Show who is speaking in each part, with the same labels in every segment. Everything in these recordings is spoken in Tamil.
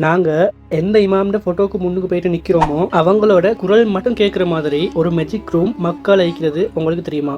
Speaker 1: நாங்க எந்த இமாம்ட போட்டோக்கு முன்னுக்கு போயிட்டு நிக்கிறோமோ அவங்களோட குரல் மட்டும் கேட்குற மாதிரி ஒரு மெஜிக் ரூம் மக்கள் அழைக்கிறது உங்களுக்கு தெரியுமா?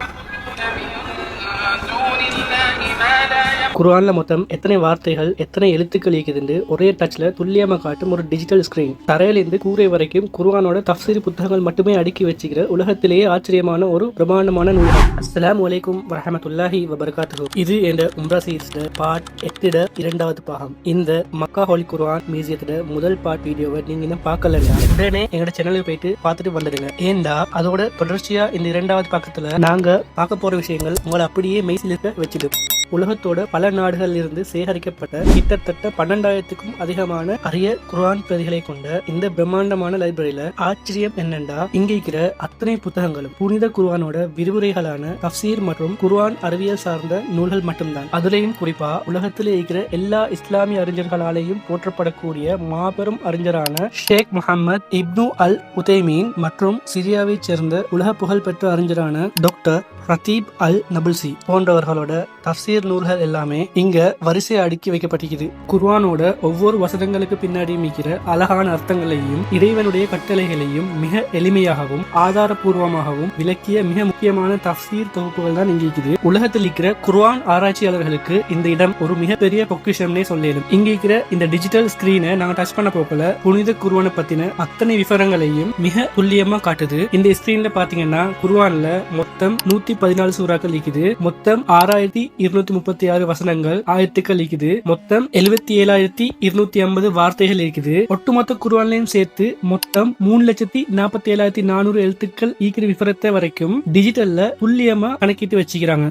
Speaker 1: குர்ஆன்ல மொத்தம் எத்தனை வார்த்தைகள் எத்தனை எழுத்துக்கள் இருக்குதுன்னு ஒரே டச்ல துல்லியமா காட்டும் ஒரு டிஜிட்டல் ஸ்கிரீன். தரையிலிருந்து கூரை வரைக்கும் குர்ஆனோட தஃப்சீர் புத்தகங்கள் மட்டுமே அடுக்கி வச்சுக்கிற உலகத்திலேயே ஆச்சரியமான ஒரு பிரமாண்டமான நூலகம். அஸ்ஸலாமு அலைக்கும் வரஹ்மத்துல்லாஹி வபரகாத்துஹு. இது என்ற உம்ரா சீரிஸ்ல பார்ட் 8 2வது பாகம். இந்த மக்கா ஹோலி குர்ஆன் மியூசியத்தோட முதல் பார்ட் வீடியோவை நீங்க இன்னும் பார்க்கலன்னா உடனே எங்களோட சேனலுக்கு போயிட்டு பார்த்துட்டு வந்துடுங்க. ஏண்டா அதோட தொடர்ச்சியா இந்த 2வது பக்கத்துல நாங்க பார்க்க போற விஷயங்கள் உங்களை அப்படியே மெய்சிலிருக்க வச்சிடும். உலகத்தோட பல நாடுகளில் இருந்து சேகரிக்கப்பட்ட கிட்டத்தட்ட 12,000க்கும் அதிகமான அரிய குர்ஆன் பிரதிகளை கொண்ட இந்த பிரம்மாண்டமான லைப்ரரியில ஆச்சரியம் என்னண்டா இங்க இருக்கிற அத்தனை புத்தகங்களும் புனித குர்ஆனோட விரிவுரைகளான தஃப்சீர் மற்றும் குர்ஆன் அறிவியல் சார்ந்த நூல்கள் மட்டும்தான். அதுலயும் குறிப்பா உலகத்திலே இருக்கிற எல்லா இஸ்லாமிய அறிஞர்களாலேயும் போற்றப்படக்கூடிய மாபெரும் அறிஞரான ஷேக் முஹம்மது இப்னு அல் உதைமீன் மற்றும் சிரியாவை சேர்ந்த உலக புகழ் பெற்ற அறிஞரான டாக்டர் ரத்தீப் அல் நபுல்சி போன்றவர்களோட தஃப்சீர் நூல்கள் எல்லாமே இங்க வரிசை அடுக்கி வைக்கப்பட்டிருக்குது. குர்ஆனோட ஒவ்வொரு வசனங்களுக்கு பின்னாடி மிக்கிற அழகான அர்த்தங்களையும் இறைவனுடைய கட்டளைகளையும் மிக எளிமையாகவும் ஆதாரபூர்வமாகவும் விளக்கிய மிக முக்கியமான தஃப்சீர் தொகுப்புகள் தான் இங்க இருக்குது. உலகத்தில் இருக்கிற குர்ஆன் ஆராய்ச்சியாளர்களுக்கு இந்த இடம் ஒரு மிகப்பெரிய பொக்கிஷம்னே சொல்லணும். இங்க இருக்கிற இந்த டிஜிட்டல் ஸ்கிரீனை நாங்க டச் பண்ண போக்கல புனித குர்ஆனை பத்தின அத்தனை விவரங்களையும் மிக துல்லியமா காட்டுது. இந்த ஸ்கிரீன்ல பாத்தீங்கன்னா குர்ஆன்ல மொத்தம் 114 சூறாக்கள் இருக்குது. மொத்தம் 6236 வசனங்கள் ஆயத்துக்கள் இருக்குது. மொத்தம் 77,250 வார்த்தைகள் இருக்குது. ஒட்டுமொத்த குர்ஆன்லையும் சேர்த்து மொத்தம் 3,47,400 எழுத்துக்கள் ஈக்கிற விவரத்தை வரைக்கும் டிஜிட்டல்ல துல்லியமா கணக்கிட்டு வச்சுக்கிறாங்க.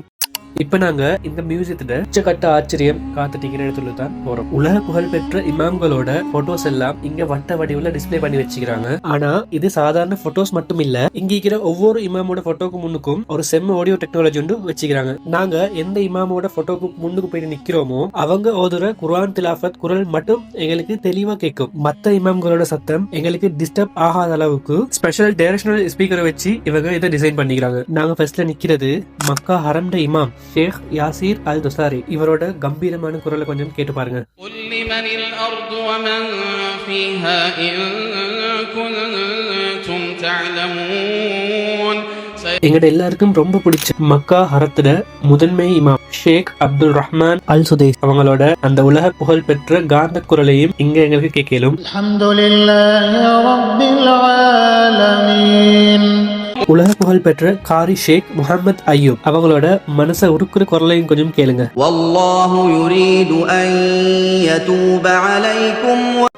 Speaker 1: இப்ப நாங்க இந்த மியூசியத்துல உச்சகட்ட ஆச்சரியம் காத்துட்டிக்கிற இடத்துல தான் போறோம். உலக புகழ் பெற்ற இமாம்களோட போட்டோஸ் எல்லாம் இங்க வட்ட வடிவுல டிஸ்பிளே பண்ணி வச்சுக்கிறாங்க. ஆனா இது சாதாரண போட்டோஸ் மட்டும் இல்ல, இங்க இருக்கிற ஒவ்வொரு இமாமோட போட்டோக்கு முன்னுக்கும் ஒரு செம்ம ஆடியோ டெக்னாலஜி ஒன்று வச்சுக்கிறாங்க. நாங்க எந்த இமாமோட போட்டோக்கு முன்னுக்கு போயிட்டு நிக்கிறோமோ அவங்க ஓதுற குர்ஆன் திலாஃபத் குரல் மட்டும் எங்களுக்கு தெளிவா கேட்கும். மத்த இமாம்களோட சத்தம் எங்களுக்கு டிஸ்டர்ப் ஆகாத அளவுக்கு ஸ்பெஷல் டைரக்ஷனல் ஸ்பீக்கரை வச்சு இவங்க இதை டிசைன் பண்ணிக்கிறாங்க. நாங்க ஃபர்ஸ்ட்ல நிக்கிறது மக்கா ஹரம்ட இமாம் ஷேக் யாசீர் அல் துசாரி. இவரோட கம்பீரமான குரலை கொஞ்சம் கேட்டு பாருங்க. எங்கட எல்லாருக்கும் ரொம்ப பிடிச்ச மக்கா ஹரத்துல முதன்மை இமாம் ஷேக் அப்துல் ரஹ்மான் அல் சுதைஸ் அவங்களோட அந்த உலக புகழ் பெற்ற காந்த குரலையும் இங்க எங்களுக்கு கேட்கலும். உலக புகழ் பெற்ற காரி ஷேக் முஹம்மது அய்யூப் அவங்களோட மனச உருக்குற குரலையும் கொஞ்சம் கேளுங்க.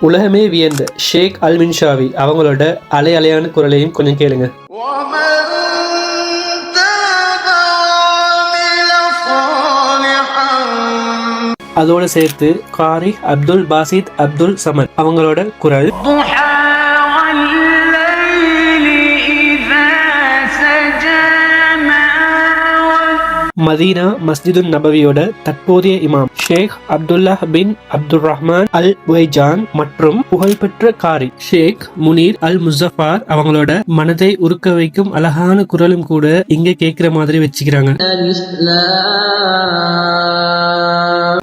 Speaker 1: உலகமே வியந்த ஷேக் அல் மின்ஷாவி அவங்களோட அலையான குரலையும் கொஞ்சம் கேளுங்க. அதோட சேர்த்து காரி அப்துல் பாசித் அப்துல் சமத் அவங்களோட குரல். மதீனா மஸ்ஜிதுன் நபவியோட தற்போதைய இமாம் ஷேக் அப்துல்லா பின் அப்துல் ரஹ்மான் அல் வைஜான் மற்றும் புகழ்பெற்ற காரி ஷேக் முனீர் அல் முஸஃபார் அவங்களோட மனதை உருக்க வைக்கும் அழகான குரலும் கூட இங்க கேட்கிற மாதிரி வச்சுக்கிறாங்க.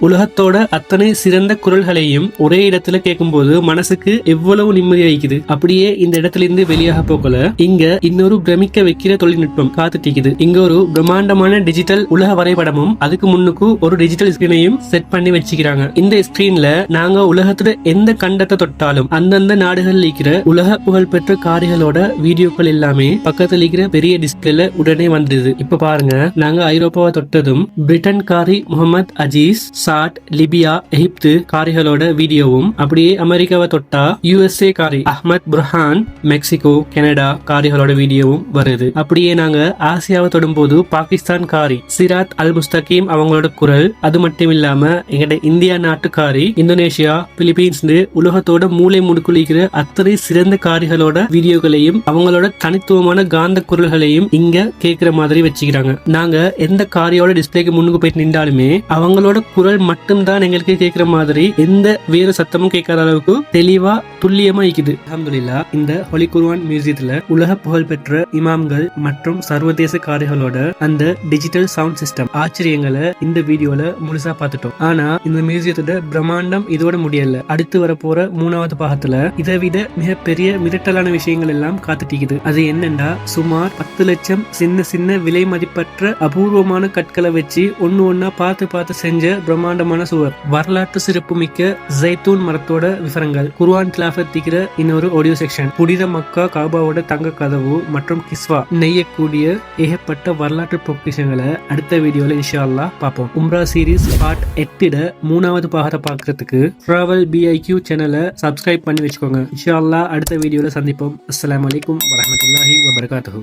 Speaker 1: உலகத்தோட அத்தனை சிறந்த குரல்களையும் ஒரே இடத்துல கேட்கும் போது மனசுக்கு எவ்வளவு நிம்மதி அளிக்குது. அப்படியே இந்த இடத்துல இருந்து வெளியாக போகல இங்க இன்னொரு பிரமிக்க வைக்கிற தொழில்நுட்பம் காத்துட்டிக்குது. இங்க ஒரு பிரம்மாண்டமான டிஜிட்டல் உலக வரைபடமும் அதுக்கு முன்னுக்கு ஒரு டிஜிட்டல் ஸ்கிரீனையும் செட் பண்ணி வச்சுக்கிறாங்க. இந்த ஸ்கிரீன்ல நாங்க உலகத்துல எந்த கண்டத்தை தொட்டாலும் அந்தந்த நாடுகள் இருக்கிற உலக புகழ் பெற்ற காரிகளோட வீடியோக்கள் எல்லாமே பக்கத்துல இருக்கிற பெரிய டிஸ்பிளேல உடனே வந்துடுது. இப்ப பாருங்க, நாங்க ஐரோப்பாவை தொட்டதும் பிரிட்டன் காரி முகமது அஜீஸ் சாட் லிபியா எகிப்து காரிகளோட வீடியோவும், அப்படியே அமெரிக்காவை தொட்டா USA காரி அஹ்மத் புர்ஹான் மெக்சிகோ கனடா காரிகளோட வீடியோவும் வருது. அப்படியே நாங்க ஆசியாவை தொடும் போது பாகிஸ்தான் காரி சிராத் அல் முஸ்தகீம் அவங்களோட குரல், அது மட்டும் இல்லாம எங்கட இந்தியா நாட்டுக்காரி இந்தோனேஷியா பிலிப்பீன்ஸ் உலகத்தோட மூளை முடுக்குளிக்கிற அத்தனை சிறந்த காரிகளோட வீடியோக்களையும் அவங்களோட தனித்துவமான காந்த குரல்களையும் இங்க கேட்கிற மாதிரி வச்சுக்கிறாங்க. நாங்க எந்த காரியோட டிஸ்பிளேக்கு முன்னுக்கு போயிட்டு நின்றாலுமே அவங்களோட குரல் மட்டும்தான் எங்களுக்கு கேட்கிற மாதிரி எந்த வேறு சத்தமும் கேட்காத அளவுக்கு தெளிவா துல்லியமா இருக்குது. அல்ஹம்துலில்லாஹ். இந்த ஹோலி குர்ஆன் மியூசியத்துல உலக புகழ் பெற்ற இமாம்கள் மற்றும் சர்வதேச காரிகளோட அந்த டிஜிட்டல் சவுண்ட் சிஸ்டம் ஆச்சரியங்களை இந்த வீடியோல முழுசா பார்த்துட்டோம். ஆனா இந்த மியூசியத்தோட பிரம்மாண்டம் இதோட முடியல. அடுத்து வரப்போற 3வது பாகத்துல இதை விட மிகப்பெரிய மிரட்டலான விஷயங்கள் எல்லாம் காத்துட்டிக்குது. அது என்னன்னா, சுமார் 10 லட்சம் சின்ன சின்ன விலை மதிப்பற்ற அபூர்வமான கற்களை வச்சு ஒன்னா பார்த்து செஞ்ச பிரம்மாண்டமான சுவர், வரலாற்று சிறப்பு மிக்க ஜைத்தூன் மரத்தோட விவரங்கள், குர்ஆன் திலாவத் திக்ர இன்னொரு ஆடியோ செக்ஷன், புனித மக்கா காபாவோட தங்க கதவு மற்றும் கிஸ்வா நெய்யக்கூடிய ஏகப்பட்ட வரலாற்று பொக்கிஷங்களை அடுத்த வீடியோல இன்ஷா அல்லாஹ் பார்ப்போம். உம்ரா சீரிஸ் பார்ட் 8 3வது பாகத்தை பார்க்கறதுக்கு டிராவல் BIQ சேனலை சப்ஸ்கிரைப் பண்ணி வச்சுக்கோங்க. இன்ஷா அல்லாஹ் அடுத்த வீடியோல சந்திப்போம். அஸ்ஸலாமு அலைக்கும் வரஹ்மத்துல்லாஹி வபரகாத்துஹு.